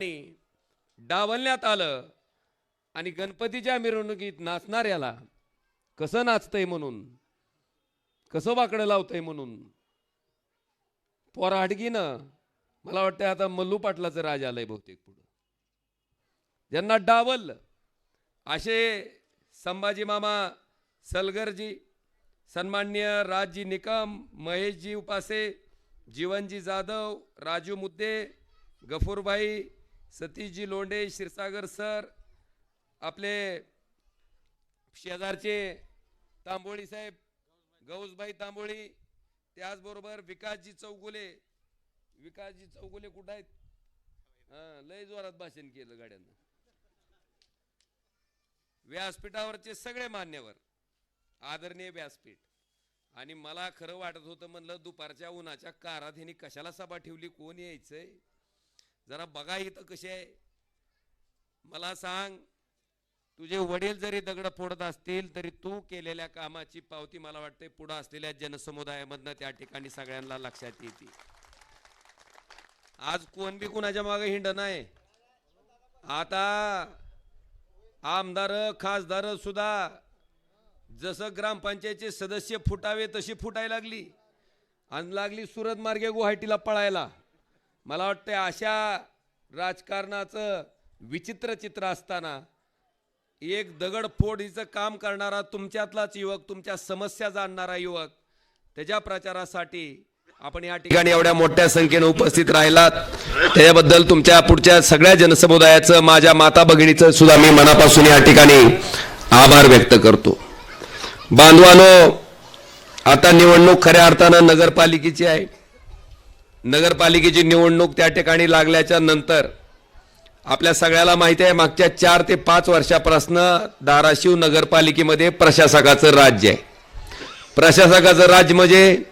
डावलण्यात आलं आणि गणपतीच्या मिरवणुकीत नाचणाऱ्याला कसं नाचतंय म्हणून, कसं वाकडं लावतंय म्हणून पोराडगीनं मला वाटतं आता मल्लू पाटलाचं राज आलंय बहुतेक पुढं. ज्यांना डावल असे संभाजी मामा सलगरजी, सन्माननीय राजजी निकम, महेशजी उपासे, जीवनजी जाधव, राजू मुद्दे, गफूरभाई, सतीशजी लोंढे, क्षीरसागर सर, आपले शेजारचे तांबोळी साहेब, गौसभाई तांबोळी, त्याचबरोबर विकासजी चौगुले. विकासजी चौगुले कुठं आहेत? लय जोरात भाषण केलं गाड्यांना. व्यासपीठावरचे सगळे मान्यवर, आदरणीय व्यासपीठ. आणि मला खरं वाटत होतं, म्हणलं दुपारच्या उन्हाच्या कारात हिने कशाला सभा ठेवली, कोण यायचंय जरा बघा इथं कसे आहे. मला सांग, तुझे वडील जरी दगड फोडत असतील तरी तू केलेल्या कामाची पावती मला वाटते पुढे असलेल्या जनसमुदायामधनं त्या ठिकाणी सगळ्यांना लक्षात येते. आज कोण बी कुणाच्या मागे हिंड नाही. आता आमदार खासदार सुद्धा जसं ग्रामपंचायतचे सदस्य फुटावे तशी फुटायला लागली आणि लागली सुरत मार्गे गुवाहाटीला पळायला. मला वाटतं अशा राजकारणाचं विचित्र चित्र असताना एक दगड फोडीचं काम करणारा तुमच्यातलाच युवक, तुमच्या समस्या जाणणारा युवक, त्याच्या प्रचारासाठी आपण या ठिकाणी एवढ्या मोठ्या संख्येने उपस्थित राहिलात, त्याच्याबद्दल तुमच्या पुढच्या सगळ्या जनसमुदायाचं, माझ्या माता भगिनीचं सुद्धा मी मनापासून या ठिकाणी आभार व्यक्त करतो. बांधवानो, आता निवडणूक खऱ्या अर्थानं नगरपालिकेची आहे. नगरपालिकेची निवडणूक त्या ठिकाणी लागल्याच्या नंतर आपल्या सगळ्याला माहिती आहे, मागच्या 4 ते 5 वर्षापासून धाराशिव नगरपालिकेमध्ये प्रशासकाचं राज्य आहे. प्रशासकाचं राज्य म्हणजे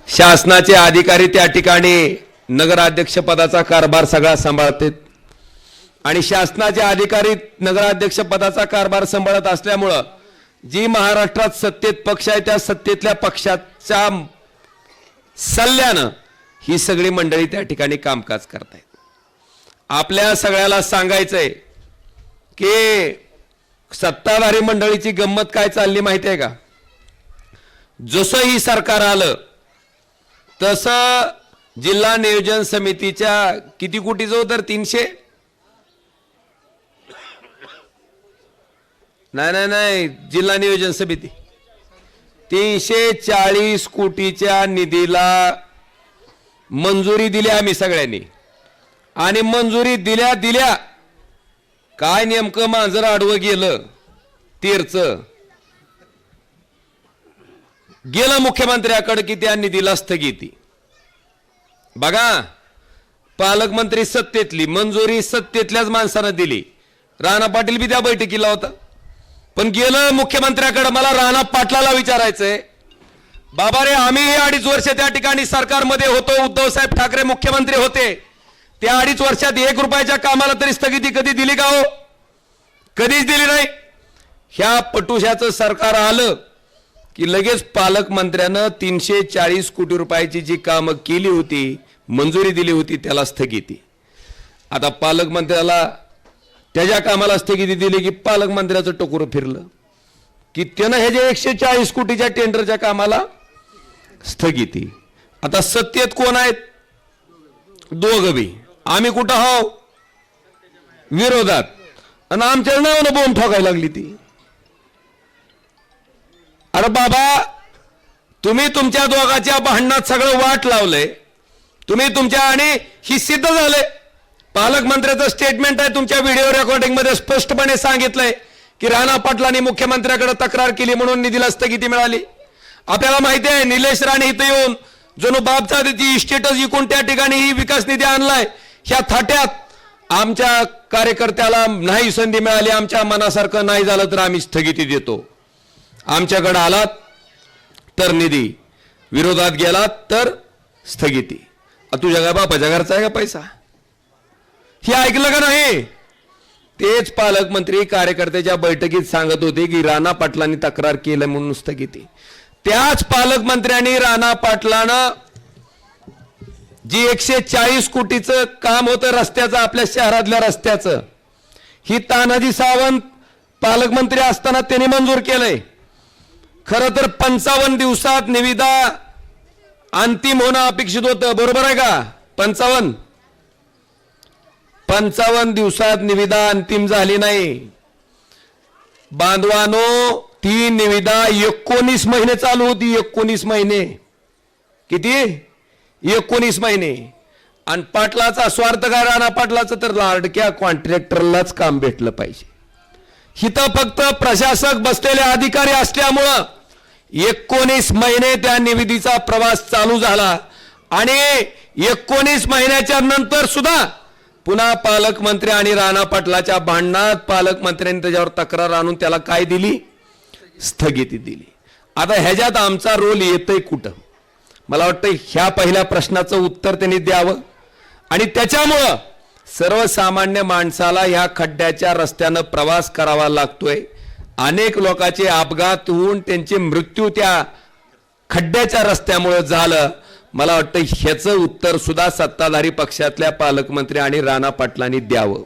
शासनाचे अधिकारी त्या ठिकाणी नगराध्यक्ष पदाचा कारभार सगळा सांभाळतात आणि शासनाचे अधिकारी नगराध्यक्ष पदाचा कारभार सांभाळत असल्यामुळं जी महाराष्ट्रात सत्तेत पक्ष आहे त्या सत्तेतल्या पक्षाच्या सल्ल्यानं ही सगळी मंडळी त्या ठिकाणी कामकाज करतायत. आपल्या सगळ्याला सांगायचंय की सत्ताधारी मंडळीची गंमत काय चालली माहिती आहे का? जसं ही सरकार आलं तसं जिल्हा नियोजन समितीच्या किती कोटीचं होतं? 300 नाही जिल्हा नियोजन समिती 340 कोटीच्या निधीला मंजुरी दिली आम्ही सगळ्यांनी. आणि मंजुरी दिल्या काय नेमकं मांजर आडवं गेलं, तीरचं गेलं मुख्यमंत्र्याकडे की त्या निधीला स्थगिती. बघा, पालकमंत्री सत्तेतली, मंजुरी सत्तेतल्याच माणसानं दिली. राणा पाटील बी त्या बैठकीला होता, पण गेलं मुख्यमंत्र्याकडे. मला राणा पाटलाला विचारायचंय, बाबा रे, आम्ही 2.5 वर्ष त्या ठिकाणी सरकारमध्ये होतो, उद्धव साहेब ठाकरे मुख्यमंत्री होते, त्या 2.5 वर्षात 1 रुपयाच्या कामाला तरी स्थगिती कधी दिली का हो? कधीच दिली नाही. ह्या पटुशाचं सरकार आलं की लगेच पालकमंत्र्यानं 340 कोटी रुपयाची जी कामं केली होती, मंजुरी दिली होती, त्याला स्थगिती. आता पालकमंत्र्याला त्याच्या कामाला स्थगिती दिली की पालकमंत्र्याचं टोकरं फिरलं की त्यानं हे जे 140 कोटीच्या टेंडरच्या कामाला स्थगिती. आता सत्तेत कोण आहेत? दोघं बी. आम्ही कुठं आहो? विरोधात. आणि आमच्या नावानं बोंब ठोकायला लागली ती. अरे बाबा, तुम्ही तुमच्या दोघांच्या भांडणात सगळं वाट लावलंय तुम्ही तुमच्या, आणि ही सिद्ध झालंय. पालकमंत्र्याचं स्टेटमेंट आहे, तुमच्या व्हिडिओ रेकॉर्डिंग मध्ये स्पष्टपणे सांगितलंय की राणा पाटलांनी मुख्यमंत्र्याकडे तक्रार केली म्हणून निधीला स्थगिती मिळाली. आपल्याला माहिती आहे, निलेश राणे इथं येऊन जणू बापचा इस्टेटच इकून त्या ठिकाणी ही विकास निधी आणलाय. ह्या थाट्यात आमच्या कार्यकर्त्याला नाही संधी मिळाली, आमच्या मनासारखं नाही झालं तर आम्ही स्थगिती देतो. आमच्याकडे आलात तर निधी, विरोधात गेलात तर स्थगिती. तुझ्या काय बापाच्या घरचा आहे का पैसा? हे ऐकलं का नाही? तेच पालकमंत्री कार्यकर्त्याच्या बैठकीत सांगत होते की राणा पाटलांनी तक्रार केलं म्हणून स्थगिती. त्याच पालकमंत्र्यांनी राणा पाटलानं जी 140 कोटीचं काम होतं रस्त्याचं, आपल्या शहरातल्या रस्त्याचं, ही तानाजी सावंत पालकमंत्री असताना त्यांनी मंजूर केलंय. खरं तर 55 दिवसात निविदा अंतिम होणं अपेक्षित होतं, बरोबर आहे का? 55 दिवसात निविदा अंतिम झाली नाही. बांधवानो, ती निविदा 19 महिने चालू होती. 19 महिने. किती? 19 महिने. आणि पाटलाचा स्वार्थ काय? राणा पाटलाचं तर लाडक्या कॉन्ट्रॅक्टरलाच काम भेटलं पाहिजे. हिथं फक्त प्रशासक बसलेले अधिकारी असल्यामुळं 19 महिने त्या निविदेचा प्रवास चालू झाला. आणि 19 महिन्याच्या नंतर सुद्धा पुन्हा पालकमंत्री आणि राणा पाटलाच्या भांडणात पालकमंत्र्यांनी त्याच्यावर तक्रार आणून त्याला काय दिली? स्थगिती दिली. आता ह्याच्यात आमचा रोल येतोय कुठं? मला वाटतं ह्या पहिल्या प्रश्नाचं उत्तर त्यांनी द्यावं. आणि त्याच्यामुळं सर्वसामान्य माणसाला ह्या खड्ड्याच्या रस्त्यानं प्रवास करावा लागतोय. अनेक लोकांचे अपघात होऊन त्यांचे मृत्यू त्या खड्ड्याच्या रस्त्यामुळे झालं. मला वाटतं ह्याचं उत्तर सुद्धा सत्ताधारी पक्षातल्या पालकमंत्री आणि राणा पाटलांनी द्यावं,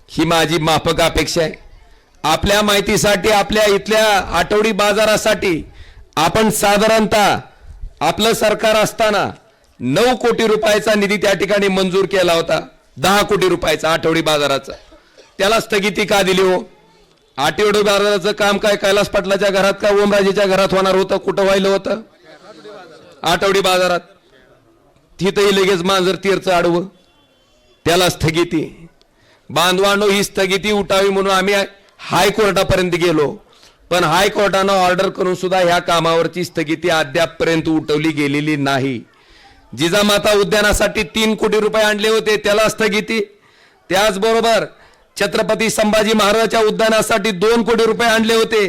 ही माझी माफक अपेक्षा आहे. आपल्या माहितीसाठी, आपल्या इथल्या आठवडी बाजारासाठी आपण साधारणतः आपलं सरकार असताना 9 कोटी रुपयाचा निधी त्या ठिकाणी मंजूर केला होता. 10 कोटी रुपयाचा आठवडी बाजाराचा. त्याला स्थगिती का दिली हो? आठवडी बाजाराचं काम काय कैलास पाटलाच्या घरात का ओमराजेच्या घरात होणार होतं? कुठं व्हायला होतं? आठवडी बाजारात. तिथंही लगेच मांजर तीरचं आडवं, त्याला स्थगिती. बांधवांनो, ही स्थगिती उठावी म्हणून आम्ही हायकोर्टापर्यंत गेलो, पण हायकोर्टानं ऑर्डर करून सुद्धा ह्या कामावरची स्थगिती अद्यापपर्यंत उठवली गेलेली नाही. जिजामाता उद्यानासाठी 3 कोटी रुपये आणले होते, त्याला स्थगिती. त्याचबरोबर छत्रपती संभाजी महाराजांच्या उद्यानासाठी 2 कोटी रुपये आणले होते,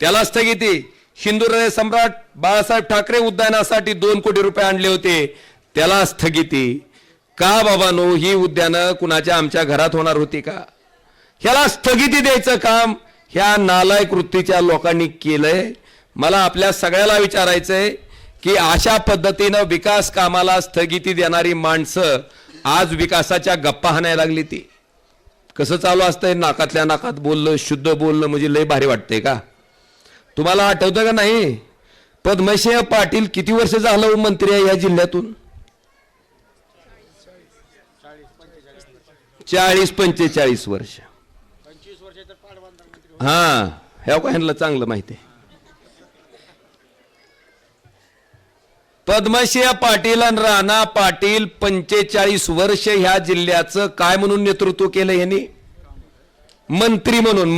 त्याला स्थगिती. हिंदुहृदय सम्राट बाळासाहेब ठाकरे उद्यानासाठी 2 कोटी रुपये आणले होते, त्याला स्थगिती. का बाबांनो? ही उद्यानं कुणाच्या आमच्या घरात होणार होती का? ह्याला स्थगिती द्यायचं काम ह्या नालायक वृत्तीच्या लोकांनी केलंय. मला आपल्या सगळ्याला विचारायचंय की अशा पद्धतीनं विकास कामाला स्थगिती देणारी माणसं आज विकासाच्या गप्पा हाणायला लागली. ती कसं चालू असतंय? नाकातल्या नाकात बोललं, शुद्ध बोललं म्हणजे लय भारी वाटतंय का? तुम्हाला आठवतं का नाही? पद्मसिंह पाटील किती वर्ष झालं मंत्री आहे या जिल्ह्यातून? 40-45 वर्ष. हा, ह्या ह्यांना चांगलं माहिती आहे. पद्मसिंह पाटील आणि राणा पाटील 45 वर्ष ह्या जिल्ह्याचं काय म्हणून नेतृत्व केलं यांनी? मंत्री म्हणून.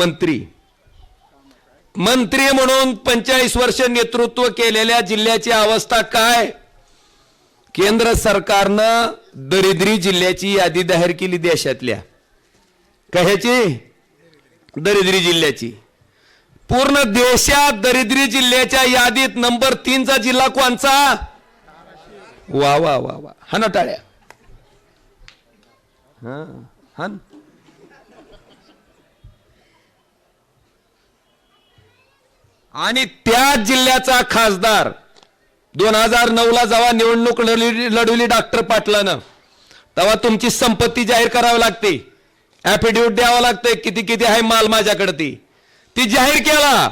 मंत्री म्हणून 45 वर्ष नेतृत्व केलेल्या जिल्ह्याची अवस्था काय? केंद्र सरकारनं दरिद्री जिल्ह्याची यादी जाहीर केली देशातल्या. कशाची? दरिद्री जिल्ह्याची. पूर्ण देशात दरिद्री जिल्ह्याच्या यादीत नंबर 3 चा जिल्हा कोणचा? वा वा वा वा, हा ना टाळ्या. हा. आणि त्या जिल्ह्याचा खासदार 2009 जेव्हा निवडणूक लढवली डॉक्टर पाटलानं, तेव्हा तुमची संपत्ती जाहीर करावी लागते, ऍफिडेव्हिट द्यावं लागते, किती किती आहे माल माझ्याकडे, ती जाहीर केला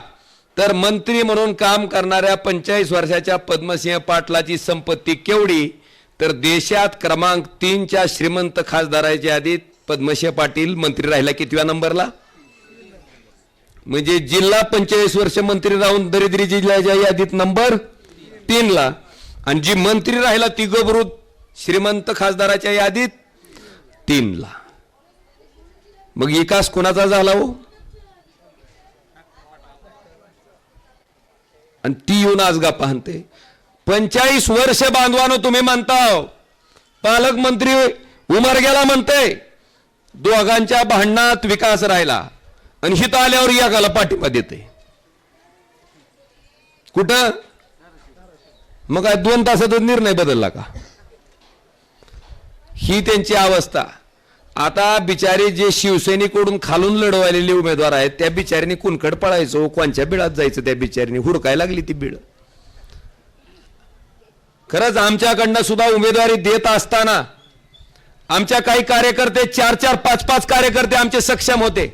तर मंत्री म्हणून काम करणाऱ्या 45 वर्षाच्या पद्मसिंह पाटलाची संपत्ती केवढी? तर देशात क्रमांक 3च्या श्रीमंत खासदाराच्या यादीत पद्मसिंह पाटील मंत्री राहिला कितव्या नंबरला? म्हणजे जिल्हा 45 वर्ष मंत्री राहून दरिद्री जिल्ह्याच्या यादीत नंबर 3 ला, आणि जी मंत्री राहिला ती गबरूत श्रीमंत खासदाराच्या यादीत 3 ला. मग विकास कोणाचा झाला हो? आणि ती येऊन आज गप्पा हाणते. 45 वर्ष बांधवानो तुम्ही म्हणता, पालकमंत्री उमर गेला म्हणते, दोघांच्या भांडणात विकास राहिला, आणि हित आल्यावर याला पाठिंबा देते. कुठं? मग काय 2 तासातच निर्णय बदलला का? ही त्यांची अवस्था. आता बिचारी जे शिवसेनेकडून खालून लढवलेले उमेदवार आहेत त्या बिचारीने कुणकड पळायचो, कोणच्या बिळात जायचं? त्या बिचारीने हुडकायला लागली ती बिळ. खरंच आमच्याकडनं सुद्धा उमेदवारी देत असताना आमच्या काही कार्यकर्ते 4-4, 5-5 कार्यकर्ते आमचे सक्षम होते.